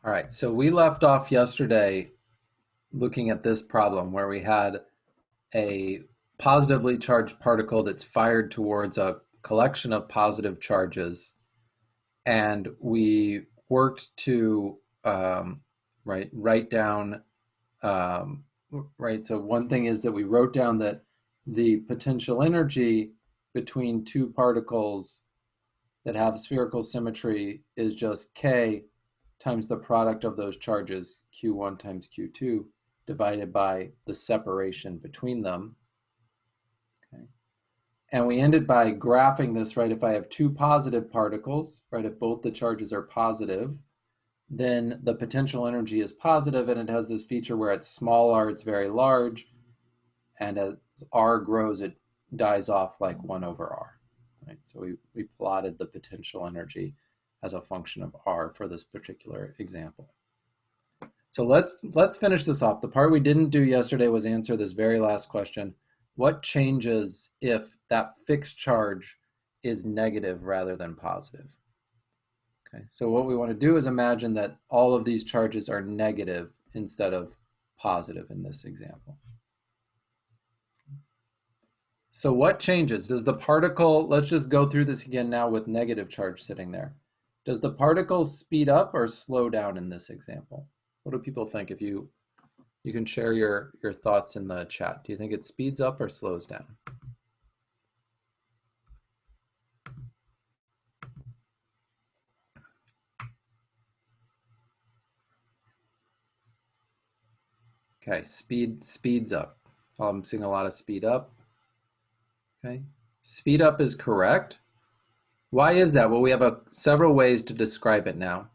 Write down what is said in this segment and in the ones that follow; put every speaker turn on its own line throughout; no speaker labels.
All right, so we left off yesterday looking at this problem where we had a positively charged particle that's fired towards a collection of positive charges, and we worked to write down right. So one thing is that we wrote down that the potential energy between two particles that have spherical symmetry is just K times the product of those charges, Q1 times Q2, divided by the separation between them. Okay. And we ended by graphing this, right? If I have two positive particles, right, if both the charges are positive, then the potential energy is positive, and it has this feature where at small r, it's very large, and as r grows, it dies off like 1 over r. Right? So we plotted the potential energy as a function of r for this particular example. So let's finish this off. The part we didn't do yesterday was answer this very last question. What changes if that fixed charge is negative rather than positive? Okay, so what we want to do is imagine that all of these charges are negative instead of positive in this example. So what changes? Does the particle, let's just go through this again now with negative charge sitting there. Does the particle speed up or slow down in this example? What do people think? If you can share your thoughts in the chat. Do you think it speeds up or slows down? Okay, speeds up. I'm seeing a lot of speed up. Okay, speed up is correct. Why is that? Well, we have several ways to describe it now.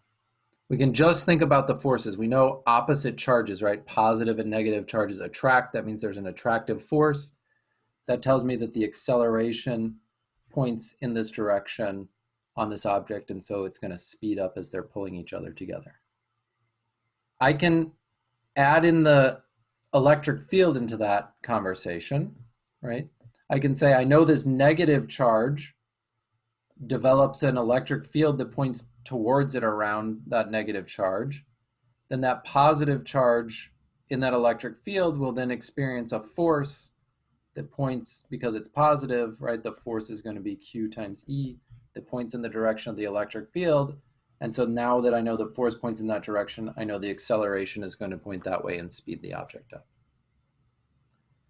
We can just think about the forces. We know opposite charges, right? Positive and negative charges attract. That means there's an attractive force. That tells me that the acceleration points in this direction on this object, and so it's going to speed up as they're pulling each other together. I can add in the electric field into that conversation, right? I can say I know this negative charge develops an electric field that points towards it around that negative charge. Then that positive charge in that electric field will then experience a force that points, because it's positive, right? The force is going to be Q times E that points in the direction of the electric field. And so now that I know the force points in that direction, I know the acceleration is going to point that way and speed the object up.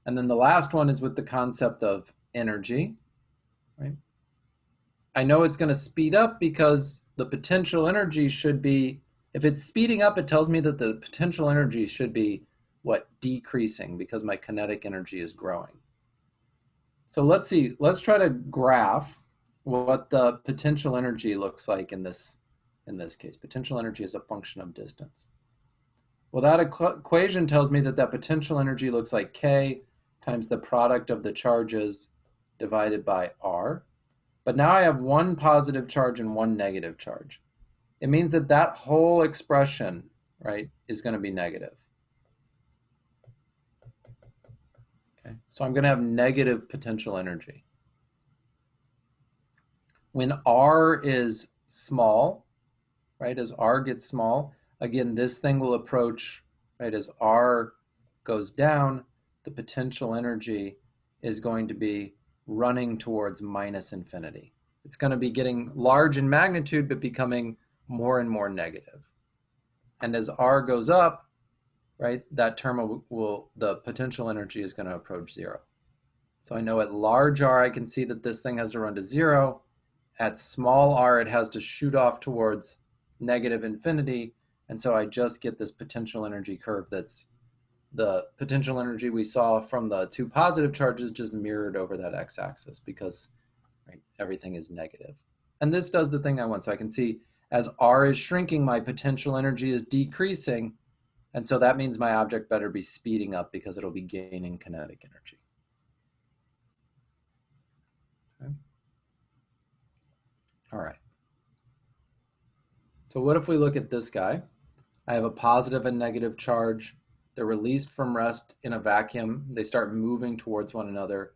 And then the last one is with the concept of energy, right? I know it's going to speed up because the potential energy should be, if it's speeding up, it tells me that the potential energy should be what? Decreasing, because my kinetic energy is growing. So let's see, let's try to graph what the potential energy looks like in this case. Potential energy is a function of distance. Well, that equation tells me that potential energy looks like K times the product of the charges divided by R. But now I have one positive charge and one negative charge. It means that that whole expression, right, is going to be negative. Okay, so I'm going to have negative potential energy. When R is small, right, as R gets small, again, this thing will approach, right, as R goes down, the potential energy is going to be running towards minus infinity. It's going to be getting large in magnitude, but becoming more and more negative. And as R goes up, right, that term the potential energy is going to approach zero. So I know at large R, I can see that this thing has to run to zero. At small r, it has to shoot off towards negative infinity. And so I just get this potential energy curve that's the potential energy we saw from the two positive charges just mirrored over that x-axis, because right, everything is negative. And this does the thing I want. So I can see as r is shrinking, my potential energy is decreasing. And so that means my object better be speeding up because it'll be gaining kinetic energy. Okay. All right. So what if we look at this guy? I have a positive and negative charge. They're released from rest in a vacuum. They start moving towards one another.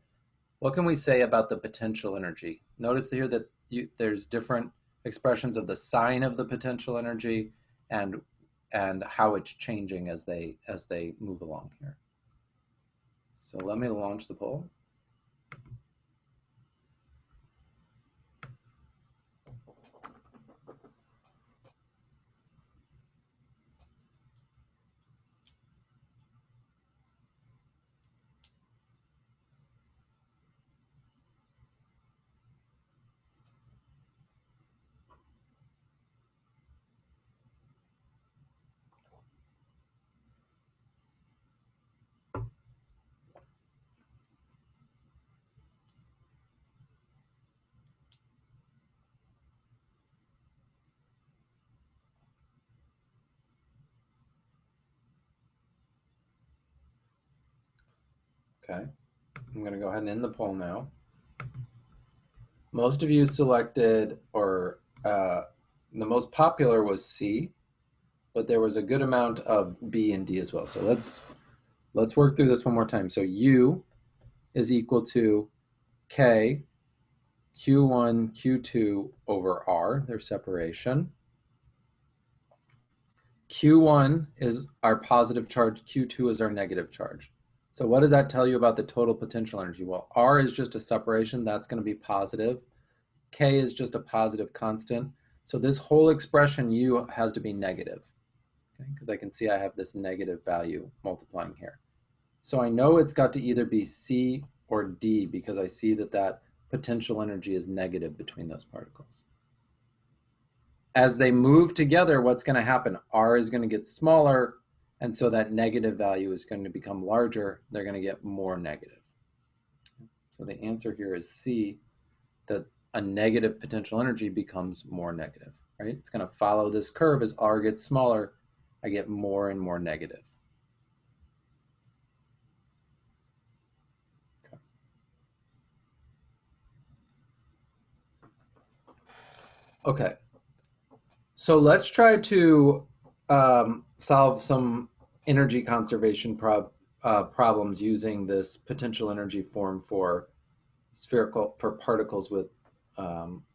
What can we say about the potential energy? Notice here that there's different expressions of the sign of the potential energy and and how it's changing as they move along here. So let me launch the poll. Okay, I'm going to go ahead and end the poll now. Most of you selected, or the most popular was C, but there was a good amount of B and D as well. So let's work through this one more time. So U is equal to K Q1, Q2 over R, their separation. Q1 is our positive charge, Q2 is our negative charge. So what does that tell you about the total potential energy? Well, R is just a separation, that's going to be positive. K is just a positive constant. So this whole expression U has to be negative, okay? Because I can see I have this negative value multiplying here. So I know it's got to either be C or D because I see that that potential energy is negative between those particles. As they move together, what's going to happen? R is going to get smaller, and so that negative value is going to become larger. They're going to get more negative. So the answer here is C, that a negative potential energy becomes more negative, right? It's going to follow this curve. As R gets smaller, I get more and more negative. Okay. Okay. So let's try to solve some energy conservation problems using this potential energy form for particles with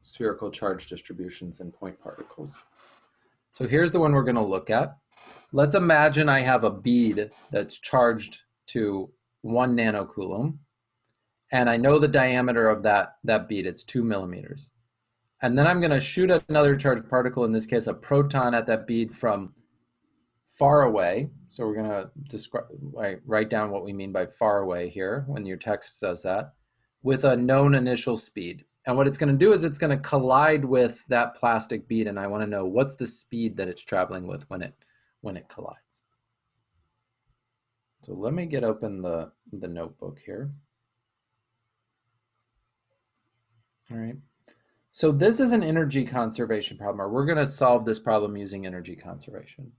spherical charge distributions and point particles. So here's the one we're going to look at. Let's imagine I have a bead that's charged to 1 nanocoulomb, and I know the diameter of that bead, it's 2 millimeters. And then I'm going to shoot another charged particle, in this case a proton, at that bead from far away. So we're going to write down what we mean by far away here when your text says that, with a known initial speed. And what it's going to do is it's going to collide with that plastic bead, and I want to know what's the speed that it's traveling with when it collides. So let me get open the notebook here. All right. So this is an energy conservation problem, or we're going to solve this problem using energy conservation.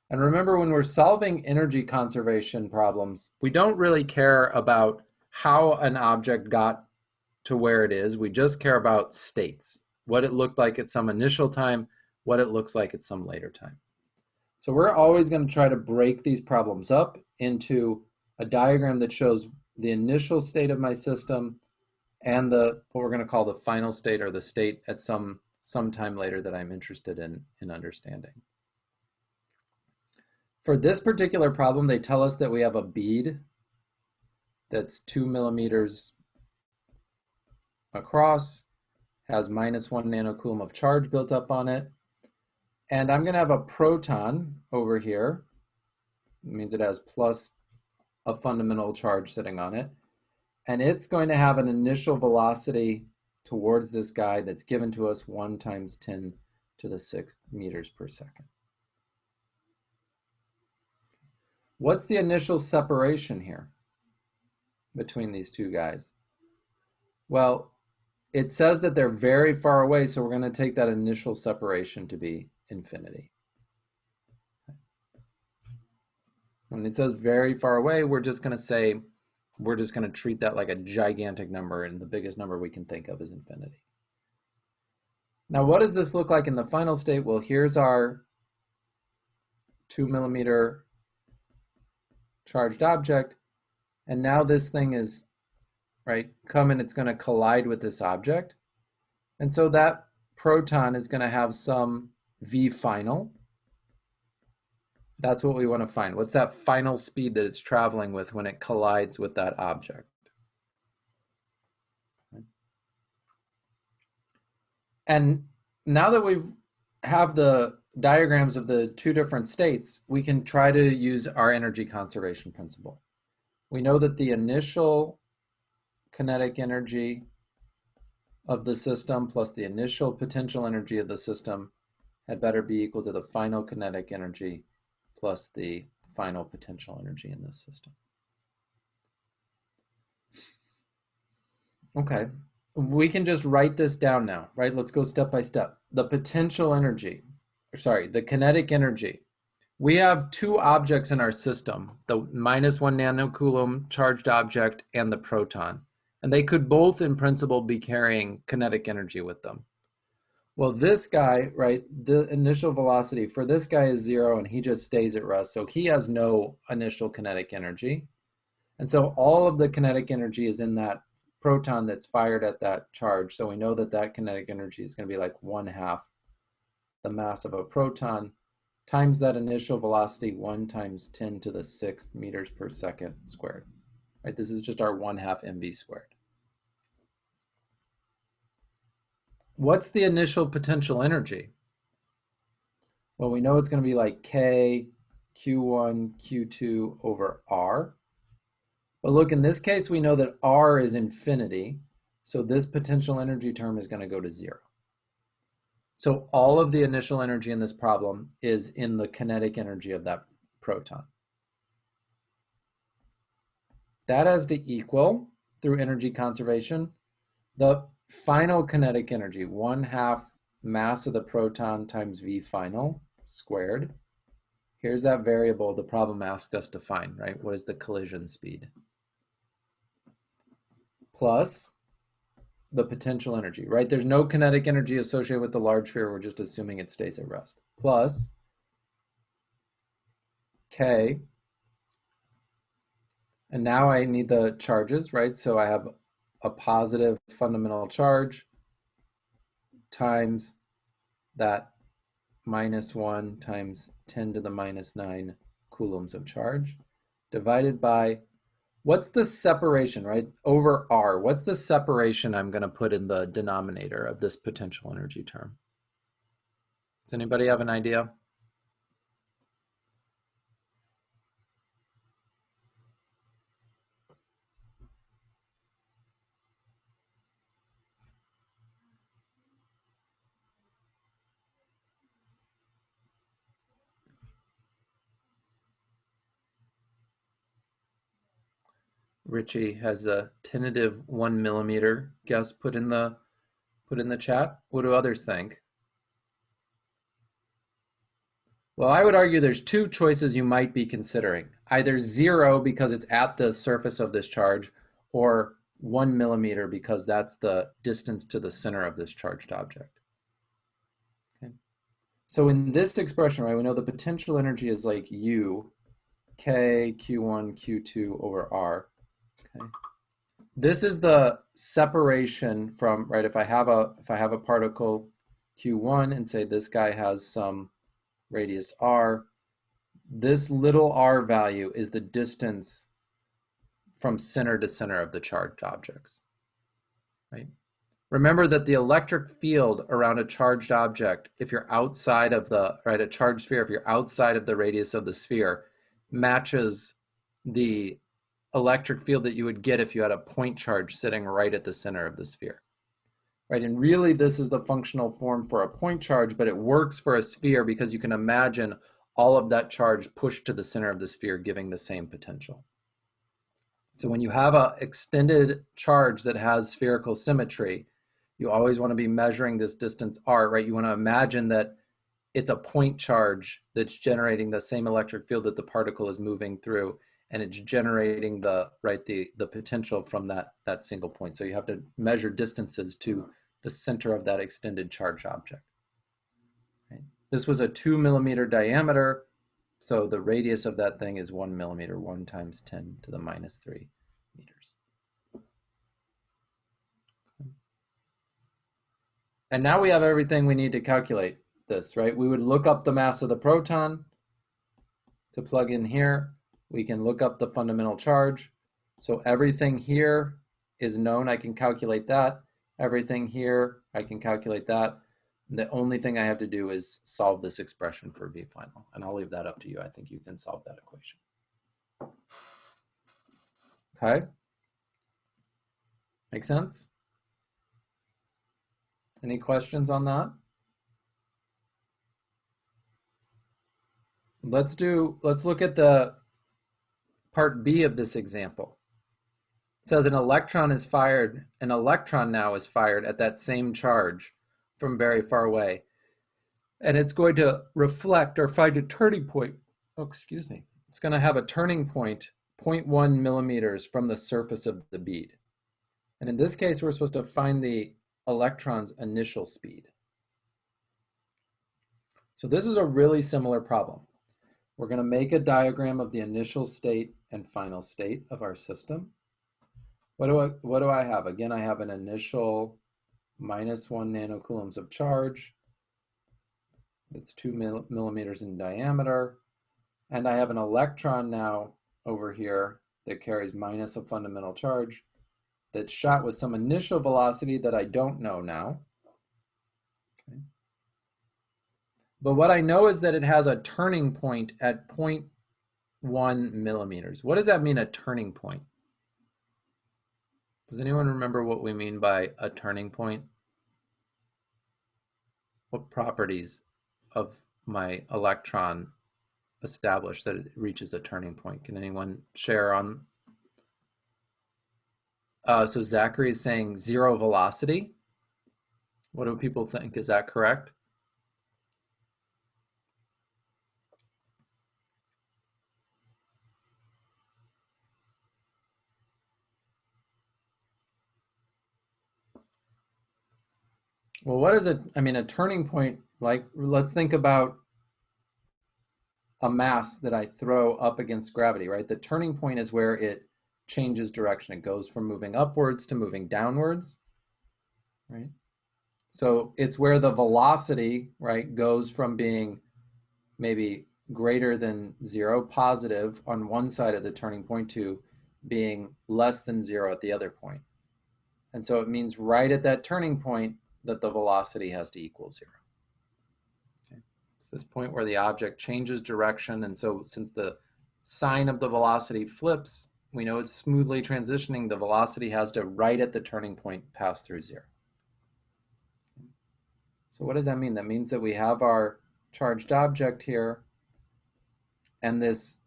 And remember, when we're solving energy conservation problems, we don't really care about how an object got to where it is. We just care about states, what it looked like at some initial time, what it looks like at some later time. So we're always going to try to break these problems up into a diagram that shows the initial state of my system and what we're going to call the final state, or the state at some time later that I'm interested in understanding. For this particular problem, they tell us that we have a bead that's 2 millimeters across, has -1 nanocoulomb of charge built up on it. And I'm going to have a proton over here. It means it has plus a fundamental charge sitting on it. And it's going to have an initial velocity towards this guy that's given to us 1 × 10⁶ meters per second. What's the initial separation here between these two guys? Well, it says that they're very far away, so we're going to take that initial separation to be infinity. When it says very far away, we're just going to treat that like a gigantic number, and the biggest number we can think of is infinity. Now, what does this look like in the final state? Well, here's our 2 millimeter charged object, and now this thing is it's going to collide with this object, and so that proton is going to have some V final, That's what we want to find. What's that final speed that it's traveling with when it collides with that object? And now that we have the diagrams of the two different states, we can try to use our energy conservation principle. We know that the initial kinetic energy of the system plus the initial potential energy of the system had better be equal to the final kinetic energy plus the final potential energy in this system. Okay, we can just write this down now, right? Let's go step by step. The potential energy, sorry, the kinetic energy. We have two objects in our system, the -1 nanocoulomb charged object and the proton. And they could both, in principle, be carrying kinetic energy with them. Well, this guy, right, the initial velocity for this guy is 0 and he just stays at rest. So he has no initial kinetic energy. And so all of the kinetic energy is in that proton that's fired at that charge. So we know that that kinetic energy is going to be like 1/2 the mass of a proton times that initial velocity, 1 times 10 to the 6th meters per second squared. Right, this is just our 1/2 mv squared. What's the initial potential energy? Well, we know it's going to be like K Q1 Q2 over R. But look, in this case, we know that R is infinity. So this potential energy term is going to go to 0. So all of the initial energy in this problem is in the kinetic energy of that proton. That has to equal, through energy conservation, the final kinetic energy, 1/2 mass of the proton times V final squared. Here's that variable the problem asked us to find, right? What is the collision speed? Plus the potential energy, right? There's no kinetic energy associated with the large sphere. We're just assuming it stays at rest. Plus K. And now I need the charges, right? So I have a positive fundamental charge times that -1 times 10 to the -9 coulombs of charge divided by, what's the separation, right? Over R. What's the separation I'm going to put in the denominator of this potential energy term? Does anybody have an idea? Richie has a tentative 1 millimeter guess put in the chat. What do others think? Well, I would argue there's two choices you might be considering. Either 0 because it's at the surface of this charge, or 1 millimeter because that's the distance to the center of this charged object. Okay. So in this expression, right, we know the potential energy is like U, K, Q1, Q2 over R. Okay. This is the separation from, right, if I have a particle Q1 and say this guy has some radius R, this little r value is the distance from center to center of the charged objects, right? Remember that the electric field around a charged object, if you're outside of the, right, a charged sphere, if you're outside of the radius of the sphere, matches the electric field that you would get if you had a point charge sitting right at the center of the sphere, right? And really this is the functional form for a point charge, but it works for a sphere because you can imagine all of that charge pushed to the center of the sphere, giving the same potential. So when you have an extended charge that has spherical symmetry, you always want to be measuring this distance r, right? You want to imagine that it's a point charge that's generating the same electric field that the particle is moving through, and it's generating the, right, the potential from that single point. So you have to measure distances to the center of that extended charge object. Right? This was a 2 millimeter diameter, so the radius of that thing is 1 millimeter, 1 times 10 to the -3 meters. And now we have everything we need to calculate this, right? We would look up the mass of the proton, to plug in here, we can look up the fundamental charge. So everything here is known, I can calculate that. Everything here, I can calculate that. The only thing I have to do is solve this expression for V final, and I'll leave that up to you. I think you can solve that equation. Okay? Make sense? Any questions on that? Let's look at the part B of this example. It says an electron now is fired at that same charge from very far away. And it's going to reflect or find a turning point. Oh, excuse me. It's going to have a turning point 0.1 millimeters from the surface of the bead. And in this case, we're supposed to find the electron's initial speed. So this is a really similar problem. We're going to make a diagram of the initial state and final state of our system. What do I have? Again, I have an initial -1 nanocoulombs of charge. That's 2 millimeters in diameter. And I have an electron now over here that carries minus a fundamental charge that's shot with some initial velocity that I don't know now. Okay. But what I know is that it has a turning point at 0.1 millimeters. What does that mean, a turning point? Does anyone remember what we mean by a turning point? What properties of my electron establish that it reaches a turning point? Can anyone share on? So Zachary is saying 0 velocity. What do people think? Is that correct? Well, what is it? I mean, a turning point, like, let's think about a mass that I throw up against gravity, right? The turning point is where it changes direction. It goes from moving upwards to moving downwards, right? So it's where the velocity, right, goes from being maybe greater than 0, positive on one side of the turning point, to being less than 0 at the other point. And so it means right at that turning point that the velocity has to equal 0. Okay. It's this point where the object changes direction, and so since the sign of the velocity flips, we know it's smoothly transitioning. The velocity has to, right at the turning point, pass through 0. So what does that mean? That means that we have our charged object here, and this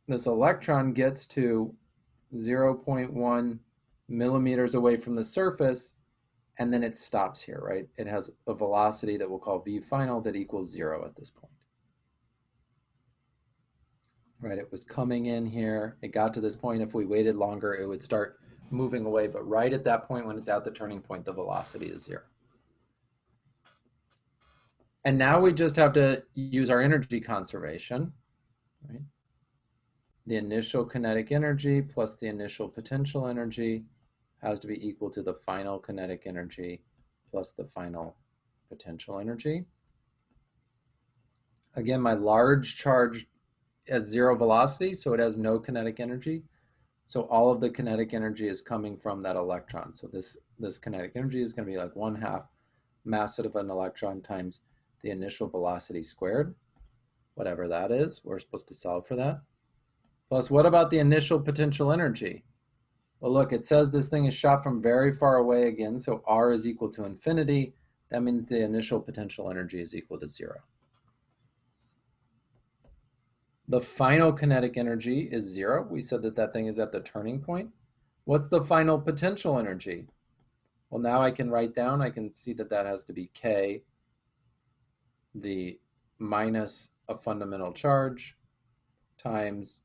electron gets to 0.1 millimeters away from the surface, and then it stops here, right? It has a velocity that we'll call V final that equals 0 at this point. Right, it was coming in here, it got to this point. If we waited longer, it would start moving away, but right at that point when it's at the turning point, the velocity is 0. And now we just have to use our energy conservation, right? The initial kinetic energy plus the initial potential energy has to be equal to the final kinetic energy plus the final potential energy. Again, my large charge has 0 velocity, so it has no kinetic energy. So all of the kinetic energy is coming from that electron. So this kinetic energy is going to be like 1/2 mass of an electron times the initial velocity squared, whatever that is. We're supposed to solve for that. Plus, what about the initial potential energy? Well, look, it says this thing is shot from very far away again, so R is equal to infinity. That means the initial potential energy is equal to 0. The final kinetic energy is 0. We said that that thing is at the turning point. What's the final potential energy? Well, now I can write down, I can see that that has to be K, the minus a fundamental charge, times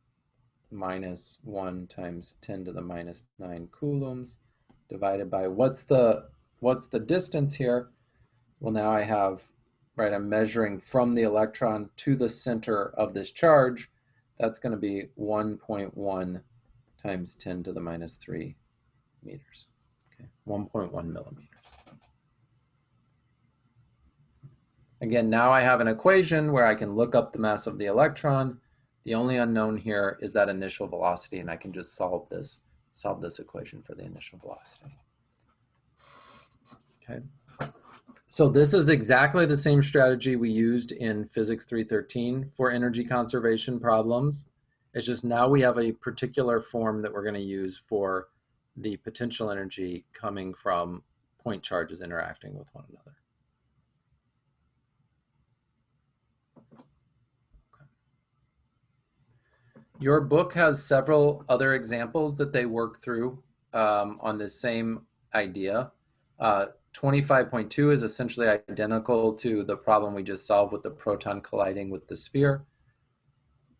-1 times 10 to the -9 coulombs, divided by what's the distance here? Well, now I have, right, I'm measuring from the electron to the center of this charge. That's going to be 1.1 times 10 to the -3 meters. Okay, 1.1 millimeters. Again, now I have an equation where I can look up the mass of the electron. The only unknown here is that initial velocity, and I can just solve this equation for the initial velocity. Okay. So this is exactly the same strategy we used in Physics 313 for energy conservation problems. It's just now we have a particular form that we're going to use for the potential energy coming from point charges interacting with one another. Your book has several other examples that they work through on this same idea. 25.2 is essentially identical to the problem we just solved with the proton colliding with the sphere.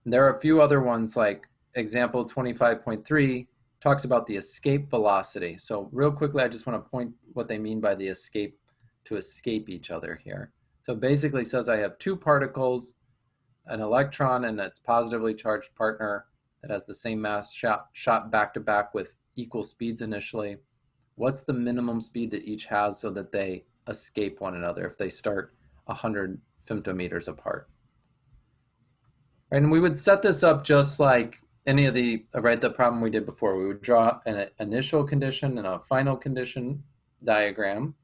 There are a few other ones, like example 25.3 talks about the escape velocity. So real quickly, I just want to point what they mean by the escape, to escape each other here. So it basically says I have two particles, an electron and its positively charged partner that has the same mass shot back to back with equal speeds initially. What's the minimum speed that each has so that they escape one another if they start 100 femtometers apart? And we would set this up just like any of the problem we did before. We would draw an initial condition and a final condition diagram.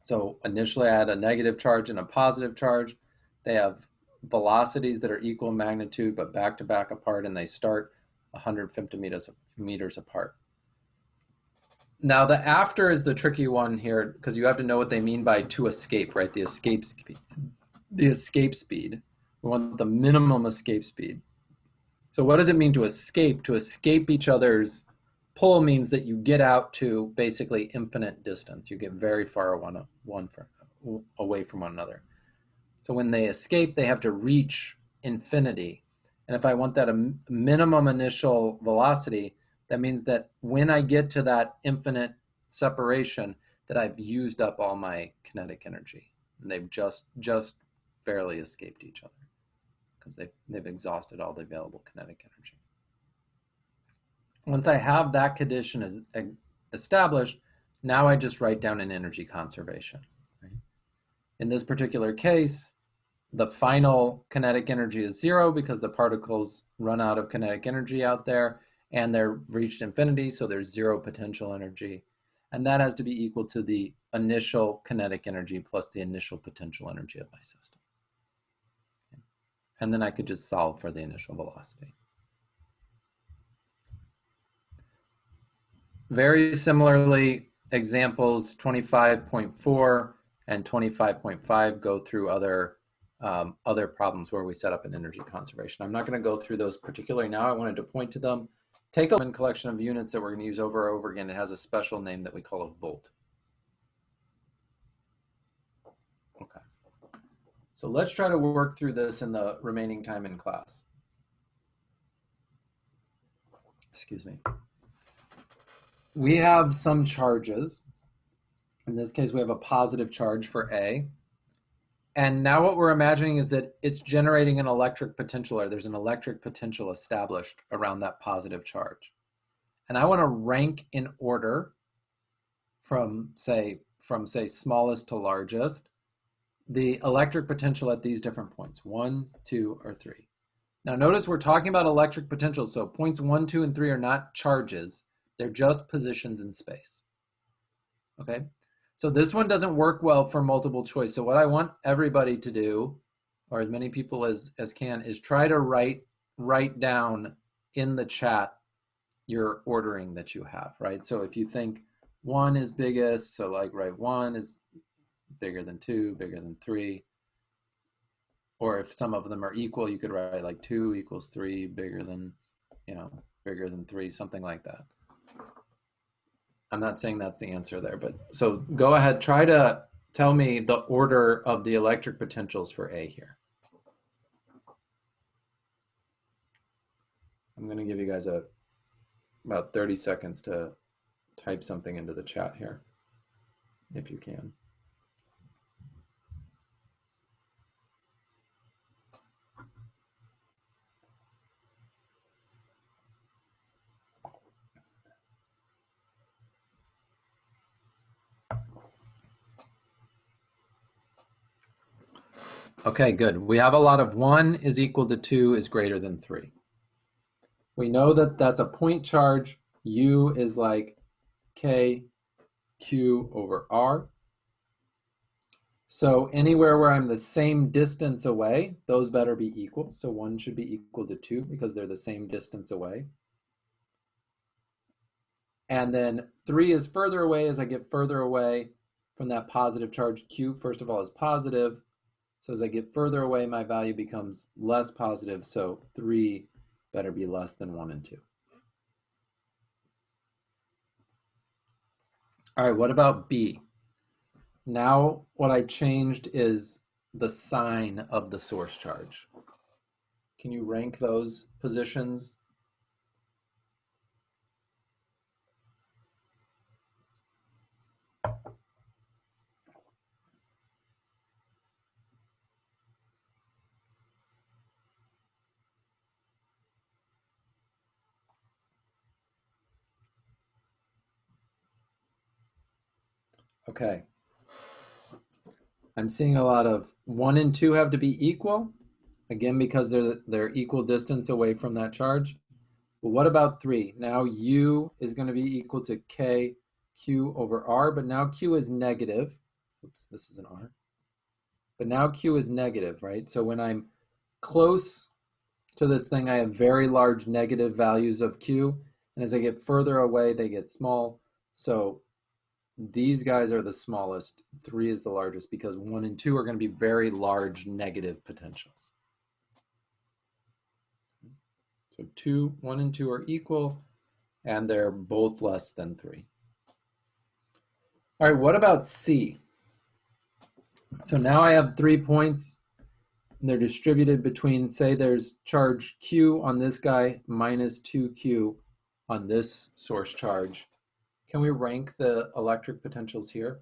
So initially I had a negative charge and a positive charge. They have velocities that are equal magnitude but back to back apart, and they start 100 femtometers apart. Now the after is the tricky one here, because you have to know what they mean by to escape, right? The escape speed. The escape speed. We want the minimum escape speed. So what does it mean to escape? To escape each other's pull means that you get out to basically infinite distance. You get very far away from one another. So when they escape, they have to reach infinity. And if I want that a minimum initial velocity, that means that when I get to that infinite separation, that I've used up all my kinetic energy. And they've just barely escaped each other because they've exhausted all the available kinetic energy. Once I have that condition established, now I just write down an energy conservation. Right? In this particular case, the final kinetic energy is 0 because the particles run out of kinetic energy out there and they're reached infinity, so there's 0 potential energy. And that has to be equal to the initial kinetic energy plus the initial potential energy of my system. Okay. And then I could just solve for the initial velocity. Very similarly, examples 25.4 and 25.5 go through other problems where we set up an energy conservation. I'm not going to go through those particularly now. I wanted to point to them. Take a collection of units that we're going to use over and over again. It has a special name that we call a volt. Okay. So let's try to work through this in the remaining time in class. Excuse me. We have some charges. In this case, we have a positive charge for A. And now what we're imagining is that it's generating an electric potential, or there's an electric potential established around that positive charge. And I want to rank in order from say smallest to largest, the electric potential at these different points, 1, 2, or 3. Now notice we're talking about electric potential, so points 1, 2, and 3 are not charges. They're just positions in space. Okay? So this one doesn't work well for multiple choice. So what I want everybody to do, or as many people as can, is try to write down in the chat your ordering that you have, right? So if you think 1 is biggest, so like write 1 is bigger than 2, bigger than 3. Or if some of them are equal, you could write like 2 equals 3, bigger than 3, something like that. I'm not saying that's the answer there, but so go ahead, try to tell me the order of the electric potentials for A here. I'm going to give you guys about 30 seconds to type something into the chat here, if you can. Okay, good. We have a lot of 1 is equal to 2 is greater than 3. We know that that's a point charge. U is like K Q over R. So anywhere where I'm the same distance away, those better be equal. So 1 should be equal to 2 because they're the same distance away. And then 3 is further away. As I get further away from that positive charge, Q, first of all, is positive. So as I get further away, my value becomes less positive. So 3 better be less than 1 and 2. All right, what about B? Now what I changed is the sign of the source charge. Can you rank those positions? Okay. I'm seeing a lot of 1 and 2 have to be equal, again, because they're equal distance away from that charge. But what about 3? Now U is going to be equal to K Q over R, but now Q is negative. Oops, this is an R. But now Q is negative, right? So when I'm close to this thing, I have very large negative values of Q. And as I get further away, they get small. So these guys are the smallest. 3 is the largest because 1 and 2 are going to be very large negative potentials. So 1 and 2 are equal, and they're both less than 3. All right, what about C? So now I have 3 points, and they're distributed between, say there's charge Q on this guy minus 2Q on this source charge. Can we rank the electric potentials here?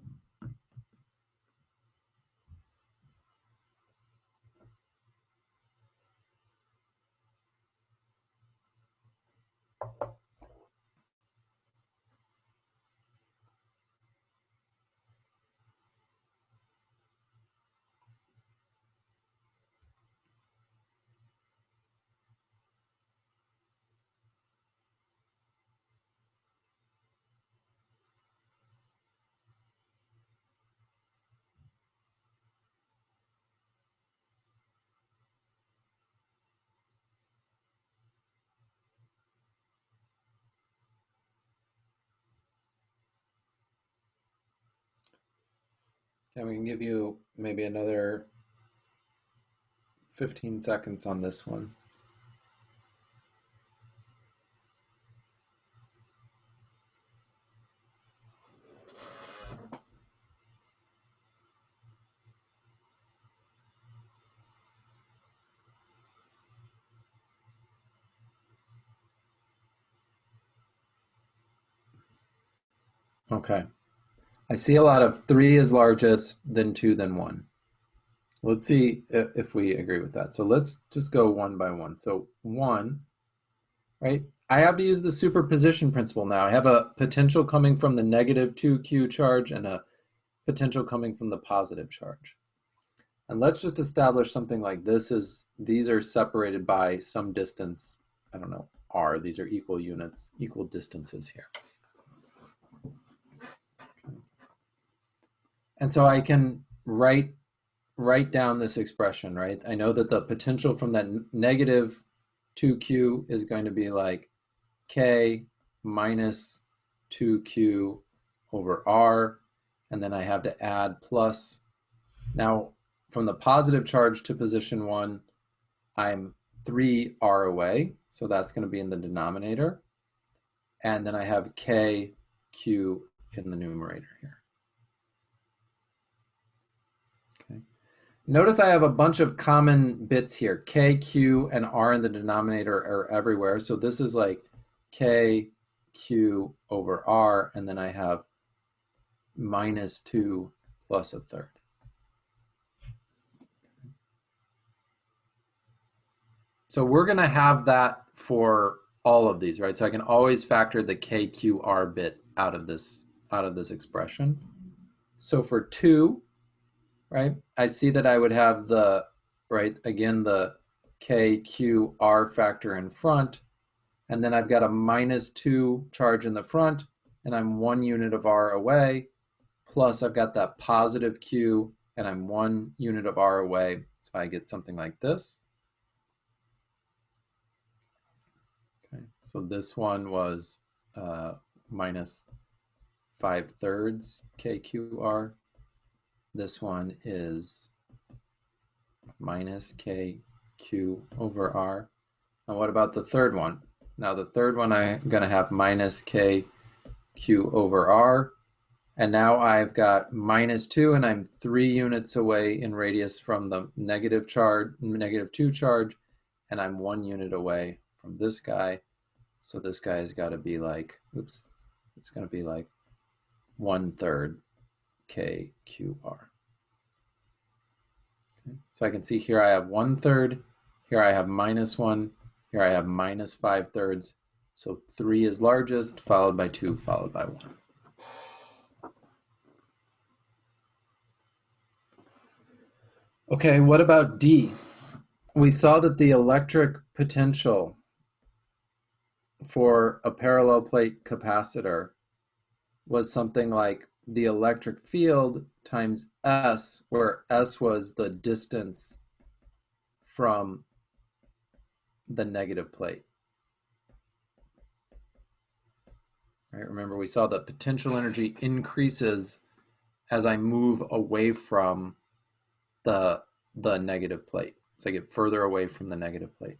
And we can give you maybe another 15 seconds on this one. Okay. I see a lot of 3 is largest, then 2, then 1. Let's see if we agree with that. So let's just go one by one. So 1, right? I have to use the superposition principle now. I have a potential coming from the negative 2Q charge and a potential coming from the positive charge. And let's just establish something like this is, these are separated by some distance, I don't know, R. These are equal units, equal distances here. And so I can write down this expression, right? I know that the potential from that negative 2Q is going to be like K minus 2Q over R, and then I have to add plus. Now, from the positive charge to position 1, I'm 3R away, so that's going to be in the denominator. And then I have KQ in the numerator here. Notice I have a bunch of common bits here. K, Q, and R in the denominator are everywhere. So this is like K, Q over R, and then I have minus 2 plus a third. So we're going to have that for all of these, right? So I can always factor the K, Q, R bit out of this expression. So for 2, right, I see that I would have the right? Again, the K, Q, R factor in front, and then I've got a -2 charge in the front, and I'm 1 unit of R away, plus I've got that positive Q, and I'm 1 unit of R away, so I get something like this. Okay, so this one was minus 5/3 KQR. This one is minus KQ over R. And what about the third one? Now the third one I'm going to have minus KQ over R. And now I've got -2, and I'm 3 units away in radius from the negative charge, -2 charge, and I'm 1 unit away from this guy. So this guy has got to be like, oops, it's going to be like 1/3 KQR. Okay. So I can see here I have 1/3, here I have -1, here I have -5/3. So 3 is largest, followed by 2, followed by 1. Okay, what about D? We saw that the electric potential for a parallel plate capacitor was something like the electric field times S, where S was the distance from the negative plate. Right, remember we saw that potential energy increases as I move away from the negative plate. So I get further away from the negative plate.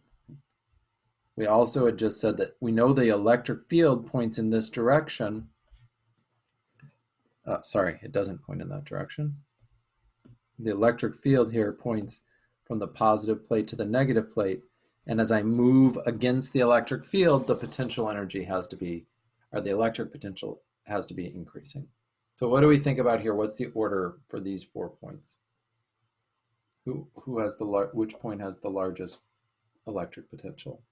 We also had just said that we know the electric field points in this direction. Sorry, it doesn't point in that direction. The electric field here points from the positive plate to the negative plate. And as I move against the electric field, the potential energy has to be, or the electric potential has to be increasing. So what do we think about here? What's the order for these 4 points? Who has which point has the largest electric potential?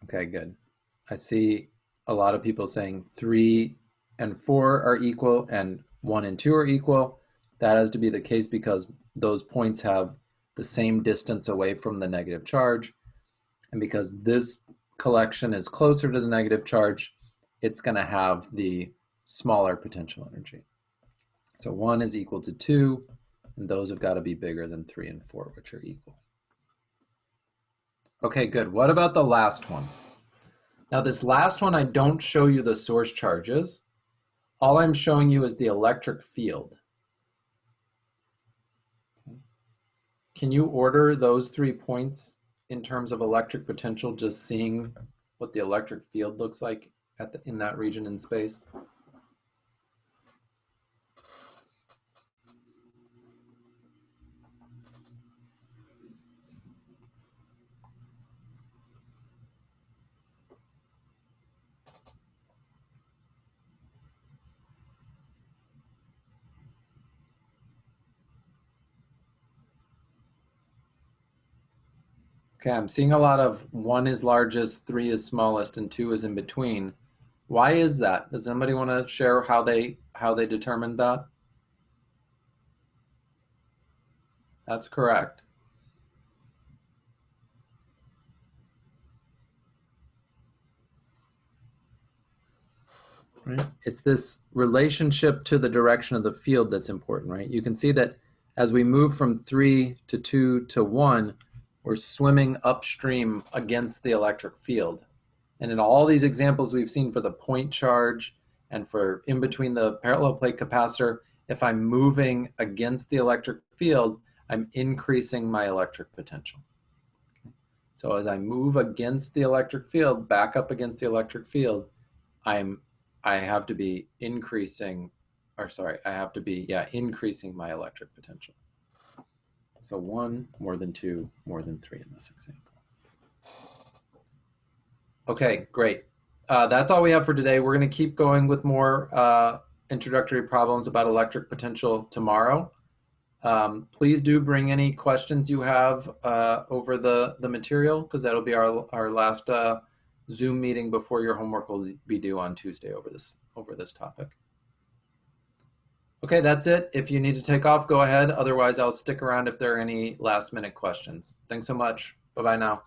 Okay, good. I see a lot of people saying 3 and 4 are equal and 1 and 2 are equal. That has to be the case because those points have the same distance away from the negative charge. And because this collection is closer to the negative charge, it's going to have the smaller potential energy. So 1 is equal to 2, and those have got to be bigger than 3 and 4, which are equal. Okay, good. What about the last one? Now this last one, I don't show you the source charges. All I'm showing you is the electric field. Can you order those 3 points in terms of electric potential, just seeing what the electric field looks like in that region in space? Okay, I'm seeing a lot of 1 is largest, 3 is smallest, and 2 is in between. Why is that? Does somebody want to share how they determined that? That's correct. Right? It's this relationship to the direction of the field that's important, right? You can see that as we move from 3 to 2 to 1, we're swimming upstream against the electric field. And in all these examples we've seen for the point charge and for in between the parallel plate capacitor, if I'm moving against the electric field, I'm increasing my electric potential. Okay. So as I move against the electric field, back up against the electric field, I have to be increasing, increasing my electric potential. So 1 more than 2 more than 3 in this example. Okay, great. That's all we have for today. We're going to keep going with more introductory problems about electric potential tomorrow. Please do bring any questions you have over the material, because that'll be our last Zoom meeting before your homework will be due on Tuesday over this topic. Okay, that's it. If you need to take off, go ahead. Otherwise, I'll stick around if there are any last minute questions. Thanks so much. Bye-bye now.